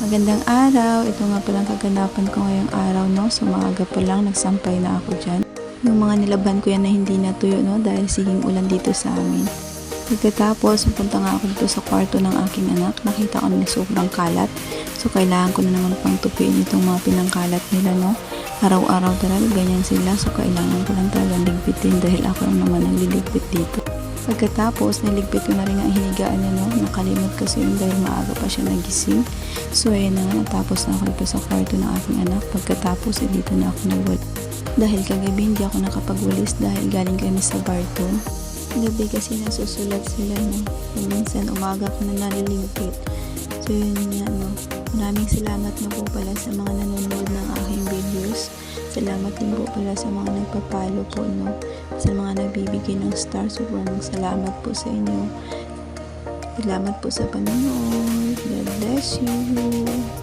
Magandang araw. Ito nga palang kaganapan ko ngayong araw, no. So maaga pa lang, nagsampay na ako dyan. Yung mga nilaban ko yan na hindi natuyo, no, dahil siging ulan dito sa amin. Pagkatapos, pupunta nga ako dito sa kwarto ng aking anak. Nakita ko na sobrang kalat. So kailangan ko na naman pang tupiin itong mga pinangkalat nila, no. Araw-araw talaga ganyan sila. So kailangan ko lang talagang ligpitin dahil ako lang naman nagliligpit dito. Pagkatapos, niligpit ko na rin ang hinigaan niya, no. Nakalimot kasi yun dahil maaga pa siya nagising. So, ayan na nga, natapos na ako dito sa kwarto ng aking anak. Pagkatapos, dito na ako nagwalis. Dahil kagabi, hindi ako nakapagwalis dahil galing kami sa Barton. Gabi kasi nasusulat sila, no. So, minsan, umaga ko na naliligpit. So, yun nga, no. Maraming salamat na po pala sa mga nanonood ng aking videos. Salamat din po pala sa mga nagpapalo po, no. Sa mga nagbibigay ng star. Sobrang salamat po sa inyo. Salamat po sa panonood. God bless you.